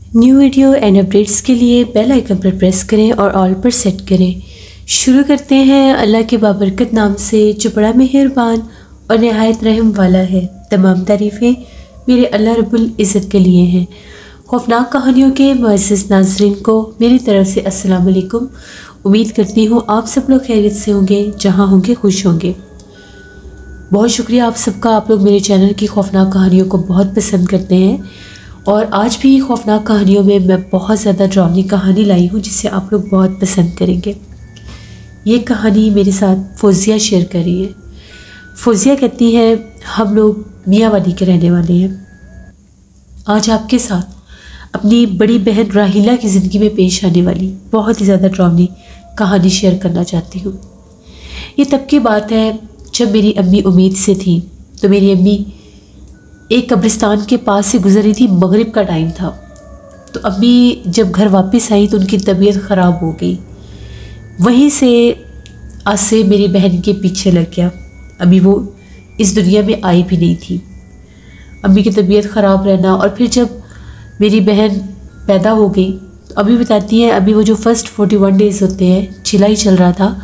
New video and updates के लिए bell icon पर प्रेस करें और ऑल पर सेट करें। शुरू करते हैं अल्लाह के बाबरकत नाम से जो बड़ा मेहरबान और नहायत रहम वाला है। तमाम तारीफ़ें मेरे अल्लाह रब्बुल इज़्ज़त के लिए हैं। खौफनाक कहानियों के मुअज़्ज़ज़ नाज़रीन को मेरी तरफ से अस्सलाम वालेकुम। उम्मीद करती हूँ आप सब लोग खैरियत से होंगे, जहाँ होंगे खुश होंगे। बहुत शुक्रिया आप सबका, आप लोग मेरे चैनल की खौफनाक कहानियों को बहुत पसंद करते हैं और आज भी खौफनाक कहानियों में मैं बहुत ज़्यादा ड्रावनी कहानी लाई हूँ जिसे आप लोग बहुत पसंद करेंगे। ये कहानी मेरे साथ फौजिया शेयर कर रही है। फौजिया कहती है, हम लोग मियांवाली के रहने वाले हैं। आज आपके साथ अपनी बड़ी बहन राहिला की ज़िंदगी में पेश आने वाली बहुत ही ज़्यादा ड्रावनी कहानी शेयर करना चाहती हूँ। ये तब की बात है जब मेरी अम्मी उम्मीद से थी। तो मेरी अम्मी एक कब्रिस्तान के पास से गुजरी थी, मगरिब का टाइम था। तो अम्मी जब घर वापस आई तो उनकी तबीयत ख़राब हो गई। वहीं से आसे मेरी बहन के पीछे लग गया। अभी वो इस दुनिया में आई भी नहीं थी। अम्मी की तबीयत ख़राब रहना और फिर जब मेरी बहन पैदा हो गई तो अभी बताती है, अभी वो जो फर्स्ट 41 डेज़ होते हैं चिल्ला ही चल रहा था।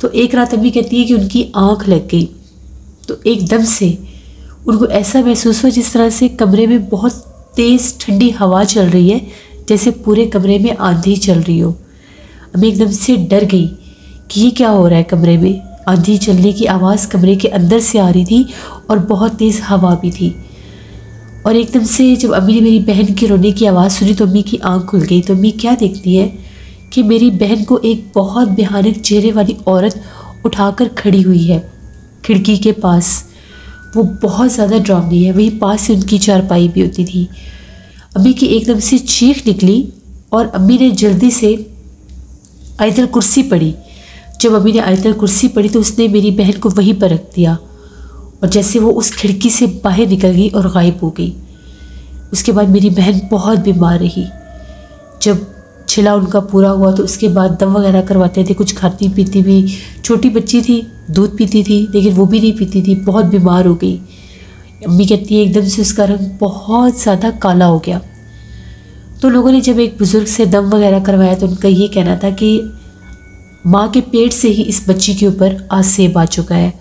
तो एक रात अम्मी कहती है कि उनकी आँख लग गई। तो एकदम से उनको ऐसा महसूस हुआ जिस तरह से कमरे में बहुत तेज़ ठंडी हवा चल रही है, जैसे पूरे कमरे में आंधी चल रही हो। अम्मी एकदम से डर गई कि ये क्या हो रहा है। कमरे में आंधी चलने की आवाज़ कमरे के अंदर से आ रही थी और बहुत तेज़ हवा भी थी। और एकदम से जब अम्मी ने मेरी बहन की रोने की आवाज़ सुनी तो अम्मी की आँख खुल गई। तो अम्मी क्या देखती है कि मेरी बहन को एक बहुत भयानक चेहरे वाली औरत उठाकर खड़ी हुई है खिड़की के पास। वो बहुत ज़्यादा डरावनी है। वहीं पास से उनकी चारपाई भी होती थी। अम्मी की एकदम से चीख निकली और अम्मी ने जल्दी से आयतल कुर्सी पढ़ी। जब अम्मी ने आयतल कुर्सी पढ़ी तो उसने मेरी बहन को वहीं पर रख दिया और जैसे वो उस खिड़की से बाहर निकल गई और गायब हो गई। उसके बाद मेरी बहन बहुत बीमार रही। जब छिला उनका पूरा हुआ तो उसके बाद दम वगैरह करवाते थे। कुछ खाती पीती भी, छोटी बच्ची थी, दूध पीती थी लेकिन वो भी नहीं पीती थी, बहुत बीमार हो गई। अम्मी कहती है एकदम से उसका रंग बहुत ज़्यादा काला हो गया। तो लोगों ने जब एक बुज़ुर्ग से दम वगैरह करवाया तो उनका ये कहना था कि माँ के पेट से ही इस बच्ची के ऊपर आसेब आ चुका है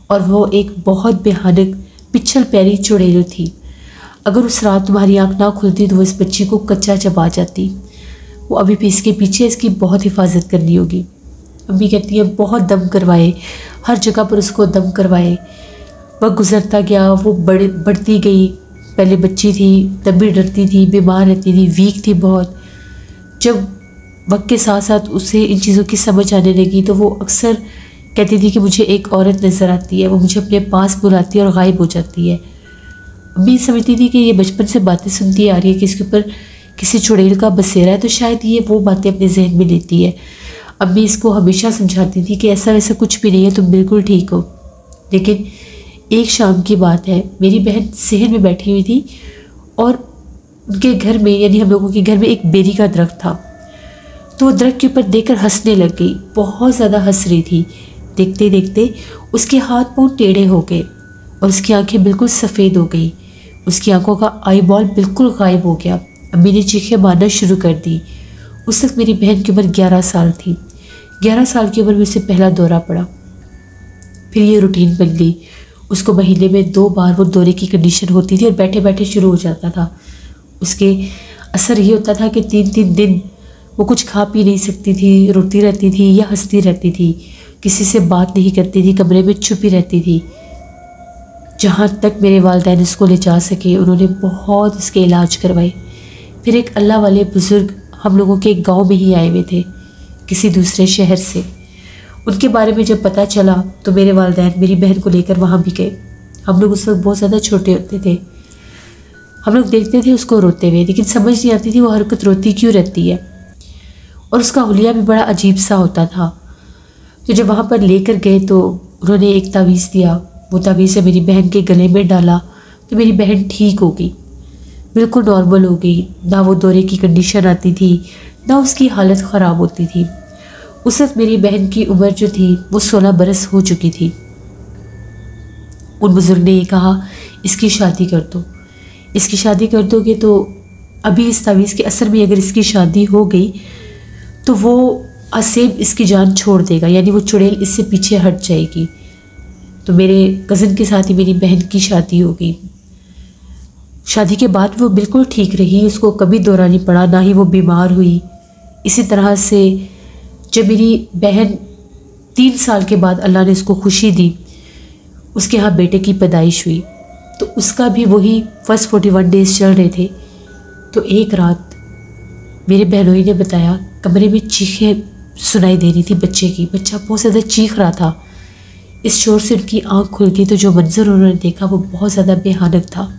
और वो एक बहुत भयानक पिछल पैरी चुड़ैल थी। अगर उस रात तुम्हारी आँख ना खुलती तो वो इस बच्ची को कच्चा चबा जाती। वो अभी भी इसके पीछे इसकी बहुत हिफाजत करनी होगी। अम्मी कहती है बहुत दम करवाए, हर जगह पर उसको दम करवाए। वह गुजरता गया, वो बढ़ती गई। पहले बच्ची थी तब भी डरती थी, बीमार रहती थी, वीक थी बहुत। जब वक्त के साथ साथ उसे इन चीज़ों की समझ आने लगी तो वो अक्सर कहती थी कि मुझे एक औरत नज़र आती है, वो मुझे अपने पास बुलाती है और गायब हो जाती है। अम्मी समझती थी कि ये बचपन से बातें सुनती आ रही है कि इसके ऊपर किसी चुड़ैल का बसेरा है, तो शायद ये वो बातें अपने जहन में लेती है। अम्मी इसको हमेशा समझाती थी कि ऐसा वैसा कुछ भी नहीं है, तुम बिल्कुल ठीक हो। लेकिन एक शाम की बात है, मेरी बहन सेहन में बैठी हुई थी और उनके घर में यानी हम लोगों के घर में एक बेरी का दरख्त था। तो वो दरख्त के ऊपर देखकर हंसने लग गई, बहुत ज़्यादा हंस रही थी। देखते देखते उसके हाथ पाँव टेढ़े हो गए और उसकी आंखें बिल्कुल सफ़ेद हो गई। उसकी आंखों का आई बॉल बिल्कुल गायब हो गया। अम्मी ने चीखें मारना शुरू कर दी। उस वक्त मेरी बहन की उम्र 11 साल थी। 11 साल की उम्र में उसे पहला दौरा पड़ा। फिर ये रूटीन बन गई। उसको महीने में 2 बार वो दौरे की कंडीशन होती थी और बैठे बैठे शुरू हो जाता था। उसके असर ये होता था कि 3-3 दिन वो कुछ खा पी नहीं सकती थी, रोती रहती थी या हंसती रहती थी, किसी से बात नहीं करती थी, कमरे में छुपी रहती थी। जहाँ तक मेरे वालिदैन उसको ले जा सके उन्होंने बहुत उसके इलाज करवाए। फिर एक अल्लाह वाले बुज़ुर्ग हम लोगों के एक गांव में ही आए हुए थे किसी दूसरे शहर से। उनके बारे में जब पता चला तो मेरे वालिदैन मेरी बहन को लेकर वहाँ भी गए। हम लोग उस वक्त बहुत ज़्यादा छोटे होते थे। हम लोग देखते थे उसको रोते हुए, लेकिन समझ नहीं आती थी वो हरकत रोती क्यों रहती है और उसका हुलिया भी बड़ा अजीब सा होता था। तो जब वहाँ पर लेकर गए तो उन्होंने एक तावीज़ दिया। वो तावीज़ मेरी बहन के गले में डाला तो मेरी बहन ठीक हो गई, बिल्कुल नॉर्मल हो गई। ना वो दौरे की कंडीशन आती थी, ना उसकी हालत ख़राब होती थी। उस वक्त मेरी बहन की उम्र जो थी वो 16 बरस हो चुकी थी। उन बुज़ुर्ग ने ये कहा, इसकी शादी कर दो, इसकी शादी कर दोगे तो अभी इस तावीज़ के असर में अगर इसकी शादी हो गई तो वो आसेब इसकी जान छोड़ देगा, यानी वो चुड़ैल इससे पीछे हट जाएगी। तो मेरे कज़न के साथ ही मेरी बहन की शादी हो गई। शादी के बाद वो बिल्कुल ठीक रही, उसको कभी दौरा नहीं पड़ा, ना ही वो बीमार हुई। इसी तरह से जब मेरी बहन 3 साल के बाद अल्लाह ने उसको खुशी दी, उसके यहाँ बेटे की पैदाइश हुई, तो उसका भी वही फर्स्ट 41 डेज़ चल रहे थे। तो एक रात मेरे बहनोई ने बताया कमरे में चीखें सुनाई दे रही थी बच्चे की। बच्चा बहुत ज़्यादा चीख रहा था। इस शोर से उनकी आँख खुल गई तो जो मंजर उन्होंने देखा वो बहुत ज़्यादा भयानक था।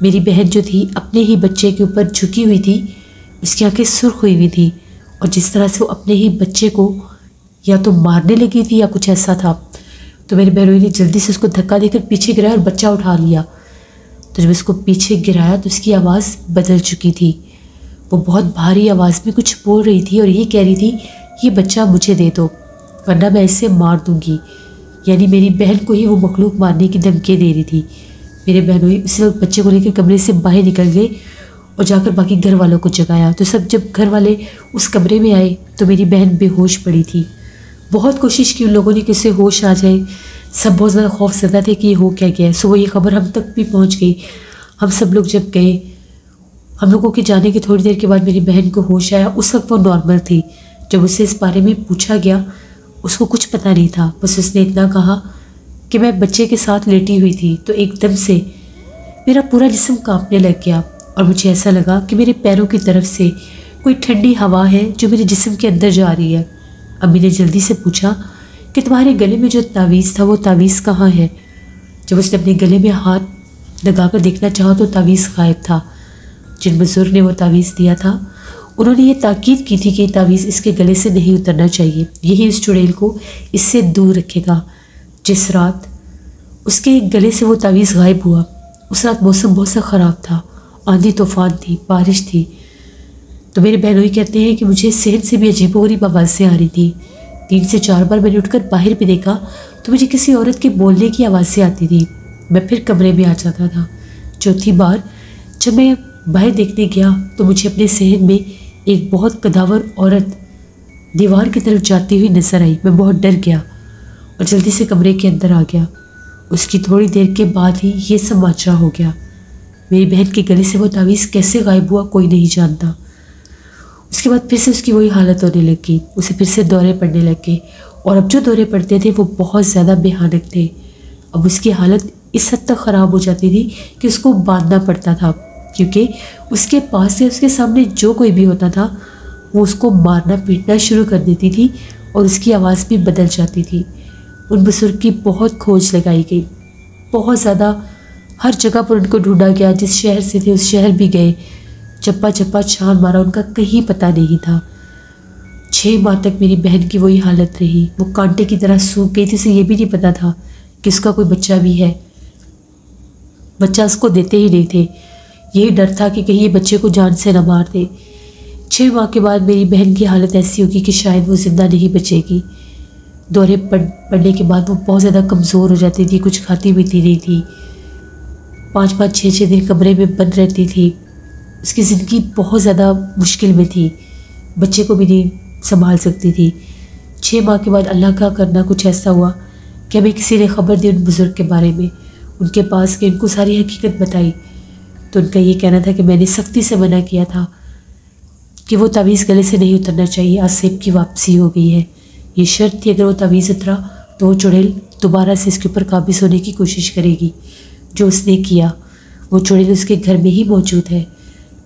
मेरी बहन जो थी अपने ही बच्चे के ऊपर झुकी हुई थी, उसकी आंखें सुर्ख हुई हुई थी, और जिस तरह से वो अपने ही बच्चे को या तो मारने लगी थी या कुछ ऐसा था। तो मेरी बहनोई ने जल्दी से उसको धक्का देकर पीछे गिराया और बच्चा उठा लिया। तो जब उसको पीछे गिराया तो उसकी आवाज़ बदल चुकी थी। वो बहुत भारी आवाज़ में कुछ बोल रही थी और ये कह रही थी ये बच्चा मुझे दे दो वरना मैं इसे मार दूंगी। यानी मेरी बहन को ही वो मखलूक मारने की धमकी दे रही थी। मेरे बहनोई उसी वक्त बच्चे को लेकर कमरे से बाहर निकल गए और जाकर बाकी घर वालों को जगाया। तो सब जब घर वाले उस कमरे में आए तो मेरी बहन बेहोश पड़ी थी। बहुत कोशिश की उन लोगों ने कि उसे होश आ जाए। सब बहुत ज़्यादा खौफज़दा थे कि ये हो क्या गया है। सो ये खबर हम तक भी पहुंच गई। हम सब लोग जब गए, हम लोगों के जाने के थोड़ी देर के बाद मेरी बहन को होश आया। उस वक्त वो नॉर्मल थी। जब उससे इस बारे में पूछा गया उसको कुछ पता नहीं था, बस उसने इतना कहा कि मैं बच्चे के साथ लेटी हुई थी तो एकदम से मेरा पूरा जिस्म कांपने लग गया और मुझे ऐसा लगा कि मेरे पैरों की तरफ से कोई ठंडी हवा है जो मेरे जिस्म के अंदर जा रही है। अम्मी ने जल्दी से पूछा कि तुम्हारे गले में जो तावीज़ था वो तावीज़ कहाँ है। जब उसने अपने गले में हाथ लगाकर देखना चाहा तो तावीज़ गायब था। जिन बुजुर्ग ने वो तावीज़ दिया था उन्होंने ये ताकीद की थी कि तावीज़ इसके गले से नहीं उतरना चाहिए, यही इस चुड़ैल को इससे दूर रखेगा। जिस रात उसके गले से वो तावीज़ गायब हुआ उस रात मौसम बहुत सा ख़राब था, आंधी तूफान थी, बारिश थी। तो मेरे बहनोई कहते हैं कि मुझे सहन से भी अजीबोगरीब आवाज़ें आ रही थी। 3 से 4 बार मैंने उठकर बाहर भी देखा तो मुझे किसी औरत के बोलने की आवाज़ें आती थी। मैं फिर कमरे में आ जाता था। चौथी बार जब मैं बाहर देखने गया तो मुझे अपने सहन में एक बहुत कदावर औरत दीवार की तरफ जाती हुई नजर आई। मैं बहुत डर गया और जल्दी से कमरे के अंदर आ गया। उसकी थोड़ी देर के बाद ही ये सब माजरा हो गया। मेरी बहन के गले से वो तावीज़ कैसे गायब हुआ कोई नहीं जानता। उसके बाद फिर से उसकी वही हालत होने लगी, उसे फिर से दौरे पड़ने लगे और अब जो दौरे पड़ते थे वो बहुत ज़्यादा भयानक थे। अब उसकी हालत इस हद तक ख़राब हो जाती थी कि उसको बांधना पड़ता था, क्योंकि उसके पास से उसके सामने जो कोई भी होता था वो उसको मारना पीटना शुरू कर देती थी और उसकी आवाज़ भी बदल जाती थी। उन बुजुर्ग की बहुत खोज लगाई गई, बहुत ज़्यादा हर जगह पर उनको ढूंढा गया। जिस शहर से थे उस शहर भी गए, चप्पा चप्पा छान मारा, उनका कहीं पता नहीं था। 6 माह तक मेरी बहन की वही हालत रही। वो कांटे की तरह सूख गई थी। उसे ये भी नहीं पता था कि उसका कोई बच्चा भी है। बच्चा उसको देते ही नहीं थे, यही डर था कि कहीं ये बच्चे को जान से न मार दे। 6 माह के बाद मेरी बहन की हालत ऐसी होगी कि शायद वो ज़िंदा नहीं बचेगी। दौरे पड़ने के बाद वो बहुत ज़्यादा कमज़ोर हो जाती थी, कुछ खाती पीती नहीं थी। 5-5 6-6 दिन कमरे में बंद रहती थी। उसकी ज़िंदगी बहुत ज़्यादा मुश्किल में थी, बच्चे को भी नहीं संभाल सकती थी। 6 माह के बाद अल्लाह का करना कुछ ऐसा हुआ कि हमें किसी ने ख़बर दी उन बुज़ुर्ग के बारे में। उनके पास के उनको सारी हकीकत बताई तो उनका ये कहना था कि मैंने सख्ती से मना किया था कि वो तावीज़ गले से नहीं उतरना चाहिए। आसेब की वापसी हो गई है, ये शर्त थी, अगर वो तावीज़ उतरा तो वो चुड़ैल दोबारा से इसके ऊपर काबिज़ होने की कोशिश करेगी। जो उसने किया, वो चुड़ैल उसके घर में ही मौजूद है।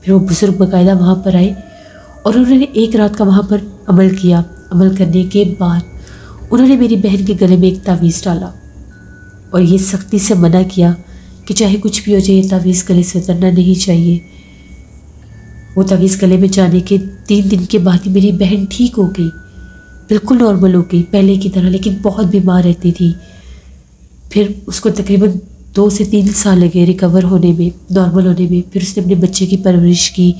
फिर वो बुज़ुर्ग बाकायदा वहाँ पर आए और उन्होंने एक रात का वहाँ पर अमल किया। अमल करने के बाद उन्होंने मेरी बहन के गले में एक तावीज़ डाला और ये सख्ती से मना किया कि चाहे कुछ भी हो जाए ये तावीज़ गले से उतरना नहीं चाहिए। वो तावीज़ गले में जाने के 3 दिन के बाद ही मेरी बहन ठीक हो गई, बिल्कुल नॉर्मल हो गई पहले की तरह, लेकिन बहुत बीमार रहती थी। फिर उसको तकरीबन 2 से 3 साल लगे रिकवर होने में, नॉर्मल होने में। फिर उसने अपने बच्चे की परवरिश की,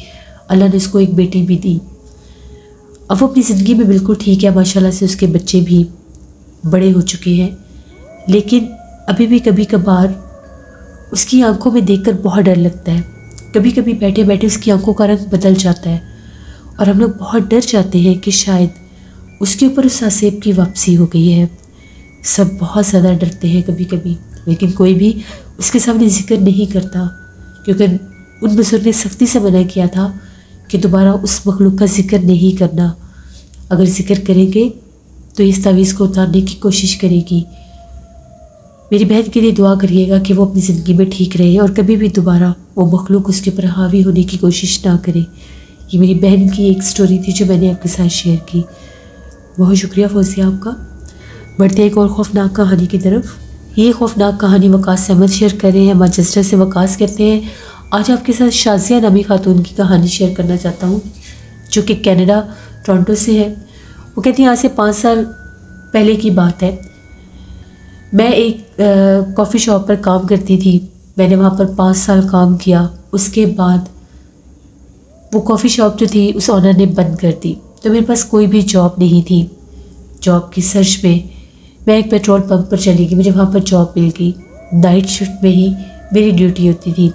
अल्लाह ने उसको एक बेटी भी दी। अब वो अपनी ज़िंदगी में बिल्कुल ठीक है माशाल्लाह से। उसके बच्चे भी बड़े हो चुके हैं, लेकिन अभी भी कभी कभार उसकी आंखों में देखकर बहुत डर लगता है। कभी कभी बैठे बैठे उसकी आंखों का रंग बदल जाता है और हम लोग बहुत डर जाते हैं कि शायद उसके ऊपर उस आसेब की वापसी हो गई है। सब बहुत ज़्यादा डरते हैं कभी कभी, लेकिन कोई भी उसके सामने जिक्र नहीं करता, क्योंकि उन बुजुर्ग ने सख्ती से मना किया था कि दोबारा उस मखलूक का जिक्र नहीं करना। अगर जिक्र करेंगे तो इस तावीज़ को उतारने की कोशिश करेगी। मेरी बहन के लिए दुआ करिएगा कि वो अपनी ज़िंदगी में ठीक रहे और कभी भी दोबारा वो मखलूक उसके ऊपर हावी होने की कोशिश ना करे। ये मेरी बहन की एक स्टोरी थी जो मैंने आपके साथ शेयर की। बहुत शुक्रिया फौजिया आपका। बढ़ते एक और खौफनाक कहानी की तरफ। ये खौफनाक कहानी वकास अहमद शेयर कर रहे हैं। मैनचेस्टर से वकास कहते हैं, आज आपके साथ शाजिया नामी खातून की कहानी शेयर करना चाहता हूँ जो कि कनाडा टोरंटो से है। वो कहती हैं, आज से 5 साल पहले की बात है। मैं एक कॉफ़ी शॉप पर काम करती थी। मैंने वहाँ पर 5 साल काम किया। उसके बाद वो कॉफ़ी शॉप जो थी उस ऑनर ने बंद कर दी, तो मेरे पास कोई भी जॉब नहीं थी। जॉब की सर्च में मैं एक पेट्रोल पंप पर चली गई। मुझे वहाँ पर जॉब मिल गई। नाइट शिफ्ट में ही मेरी ड्यूटी होती थी।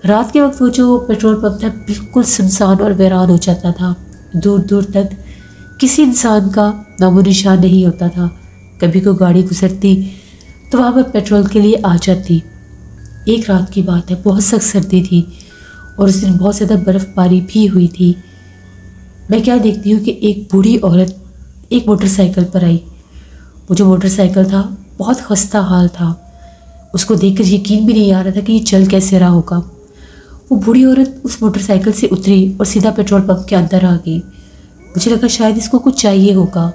रात के वक्त वो जो पेट्रोल पंप था बिल्कुल सुनसान और वीरान हो जाता था। दूर दूर तक किसी इंसान का नामो निशान नहीं होता था। कभी कोई गाड़ी गुजरती तो वहाँ पर पेट्रोल के लिए आ जाती। एक रात की बात है, बहुत सख्त सर्दी थी और उस दिन बहुत ज़्यादा बर्फ़बारी भी हुई थी। मैं क्या देखती हूँ कि एक बूढ़ी औरत एक मोटरसाइकिल पर आई। वो जो मोटरसाइकिल था बहुत खस्ता हाल था। उसको देखकर यकीन भी नहीं आ रहा था कि ये चल कैसे रहा होगा। वो बूढ़ी औरत उस मोटरसाइकिल से उतरी और सीधा पेट्रोल पंप के अंदर आ गई। मुझे लगा शायद इसको कुछ चाहिए होगा,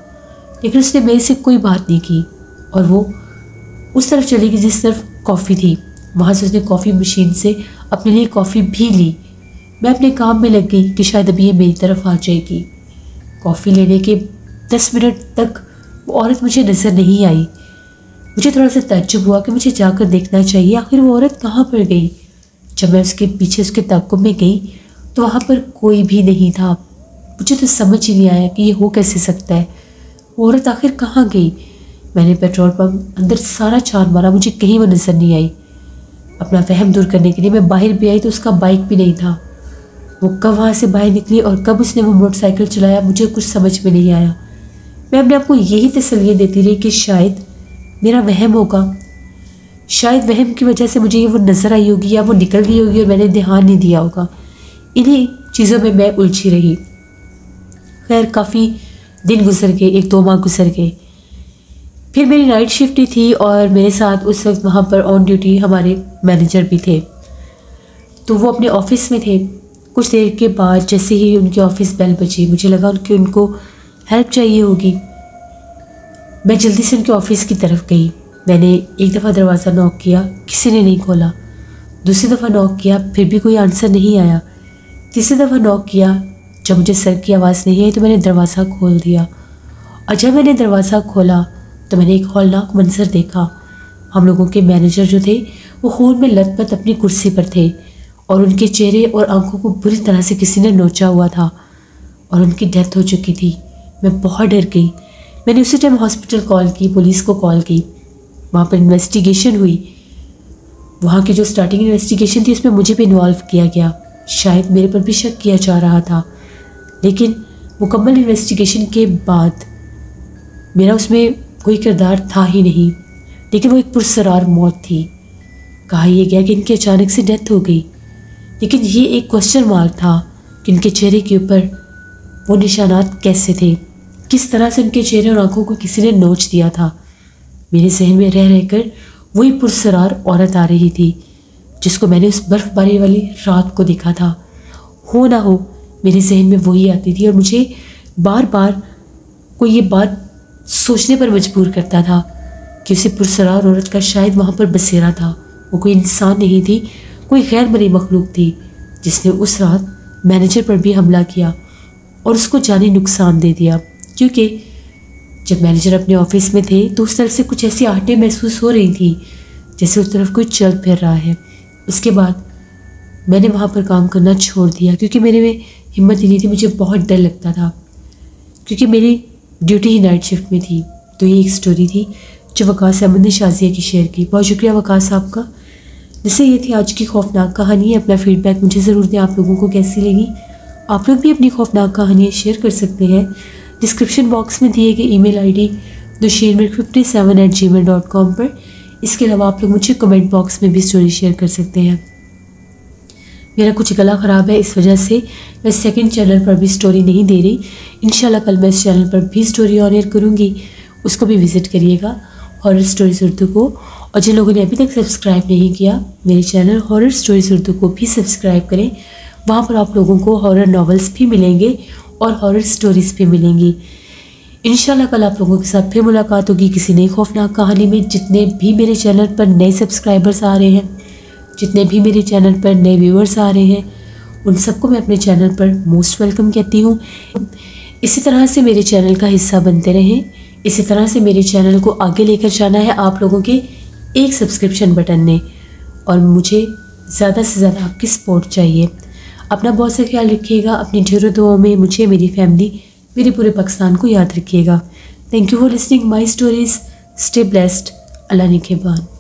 लेकिन उसने मेरे से कोई बात नहीं की और वो उस तरफ चली गई जिस तरफ कॉफ़ी थी। वहाँ से उसने कॉफ़ी मशीन से अपने लिए कॉफ़ी भी ली। मैं अपने काम में लग गई कि शायद अभी ये मेरी तरफ आ जाएगी। कॉफ़ी लेने के 10 मिनट तक वो औरत मुझे नज़र नहीं आई। मुझे थोड़ा सा ताज्जुब हुआ कि मुझे जाकर देखना चाहिए आखिर वो औरत कहाँ पर गई। जब मैं उसके पीछे उसके ताक़ुब में गई तो वहाँ पर कोई भी नहीं था। मुझे तो समझ ही नहीं आया कि ये हो कैसे सकता है। वो औरत आखिर कहाँ गई। मैंने पेट्रोल पंप अंदर सारा छान मारा, मुझे कहीं वो नज़र नहीं आई। अपना वहम दूर करने के लिए मैं बाहर भी आई तो उसका बाइक भी नहीं था। वो कब वहाँ से बाहर निकली और कब उसने वो मोटरसाइकिल चलाया मुझे कुछ समझ में नहीं आया। मैं अपने आप को यही तसल्ली देती रही कि शायद मेरा वहम होगा, शायद वहम की वजह से मुझे ये वो नज़र आई होगी या वो निकल गई होगी और मैंने ध्यान नहीं दिया होगा। इन्हीं चीज़ों में मैं उलझी रही। खैर काफ़ी दिन गुजर गए, 1-2 माह गुजर गए। फिर मेरी नाइट शिफ्ट थी और मेरे साथ उस वक्त वहाँ पर ऑन ड्यूटी हमारे मैनेजर भी थे। तो वो अपने ऑफिस में थे। कुछ देर के बाद जैसे ही उनके ऑफिस बेल बजी, मुझे लगा उनको हेल्प चाहिए होगी। मैं जल्दी से उनके ऑफिस की तरफ गई। मैंने एक दफ़ा दरवाज़ा नॉक किया, किसी ने नहीं खोला। दूसरी दफ़ा नॉक किया, फिर भी कोई आंसर नहीं आया। तीसरी दफ़ा नॉक किया, जब मुझे सर की आवाज़ नहीं आई तो मैंने दरवाज़ा खोल दिया। और जब मैंने दरवाज़ा खोला तो मैंने एक हौलनाक मंजर देखा। हम लोगों के मैनेजर जो थे वो खून में लथपथ अपनी कुर्सी पर थे और उनके चेहरे और आंखों को बुरी तरह से किसी ने नोचा हुआ था और उनकी डेथ हो चुकी थी। मैं बहुत डर गई। मैंने उसी टाइम हॉस्पिटल कॉल की, पुलिस को कॉल की। वहाँ पर इन्वेस्टिगेशन हुई। वहाँ की जो स्टार्टिंग इन्वेस्टिगेशन थी उसमें मुझे भी इन्वॉल्व किया गया। शायद मेरे पर भी शक किया जा रहा था, लेकिन मुकम्मल इन्वेस्टिगेशन के बाद मेरा उसमें कोई किरदार था ही नहीं। लेकिन वो एक पुरसरार मौत थी। कहा यह गया कि इनकी अचानक से डेथ हो गई, लेकिन ये एक क्वेश्चन मार्क था कि इनके चेहरे के ऊपर वो निशानात कैसे थे, किस तरह से उनके चेहरे और आंखों को किसी ने नोच दिया था। मेरे जहन में रह रहकर वही पुरसरार औरत आ रही थी जिसको मैंने उस बर्फ़बारी वाली रात को देखा था। हो ना हो मेरे जहन में वही आती थी और मुझे बार बार कोई ये बात सोचने पर मजबूर करता था कि उसी पुरसरार औरत का शायद वहाँ पर बसेरा था। वो कोई इंसान नहीं थी, कोई गैर मरी मखलूक थी जिसने उस रात मैनेजर पर भी हमला किया और उसको जानी नुकसान दे दिया। क्योंकि जब मैनेजर अपने ऑफिस में थे तो उस तरफ से कुछ ऐसी आहटें महसूस हो रही थी जैसे उस तरफ कोई चल फिर रहा है। उसके बाद मैंने वहाँ पर काम करना छोड़ दिया क्योंकि मेरे में हिम्मत ही नहीं थी। मुझे बहुत डर लगता था क्योंकि मेरी ड्यूटी ही नाइट शिफ्ट में थी। तो ये एक स्टोरी थी जो वकास अहमद ने शाजिया की शेयर की। बहुत शुक्रिया वकास साहब का। वैसे ये थी आज की खौफनाक कहानी। अपना फीडबैक मुझे ज़रूर दें, आप लोगों को कैसी लगी। आप लोग भी अपनी खौफनाक कहानियाँ शेयर कर सकते हैं डिस्क्रिप्शन बॉक्स में दिए गए ईमेल आईडी dosheermirk57@gmail.com पर। इसके अलावा आप लोग मुझे कमेंट बॉक्स में भी स्टोरी शेयर कर सकते हैं। मेरा कुछ गला ख़राब है, इस वजह से मैं सेकंड चैनल पर भी स्टोरी नहीं दे रही। इंशाल्लाह कल मैं इस चैनल पर भी स्टोरी ऑन एयर करूँगी, उसको भी विज़िट करिएगा, हॉरर स्टोरीज़ उर्दू को। और जिन लोगों ने अभी तक सब्सक्राइब नहीं किया मेरे चैनल हॉरर स्टोरीज़ उर्दू को भी सब्सक्राइब करें। वहाँ पर आप लोगों को हॉरर नॉवेल्स भी मिलेंगे और हॉरर स्टोरीज़ भी मिलेंगी। इंशाल्लाह कल आप लोगों के साथ फिर मुलाकात होगी किसी नई खौफनाक कहानी में। जितने भी मेरे चैनल पर नए सब्सक्राइबर्स आ रहे हैं, जितने भी मेरे चैनल पर नए व्यूअर्स आ रहे हैं, उन सबको मैं अपने चैनल पर मोस्ट वेलकम कहती हूँ। इसी तरह से मेरे चैनल का हिस्सा बनते रहें। इसी तरह से मेरे चैनल को आगे लेकर जाना है आप लोगों के एक सब्सक्रिप्शन बटन ने, और मुझे ज़्यादा से ज़्यादा आपकी सपोर्ट चाहिए। अपना बहुत सा ख्याल रखिएगा। अपनी ढेरों दुआओं में मुझे, मेरी फैमिली, मेरे पूरे पाकिस्तान को याद रखिएगा। Thank you for listening my stories. Stay blessed. अल्लाह निगहबान।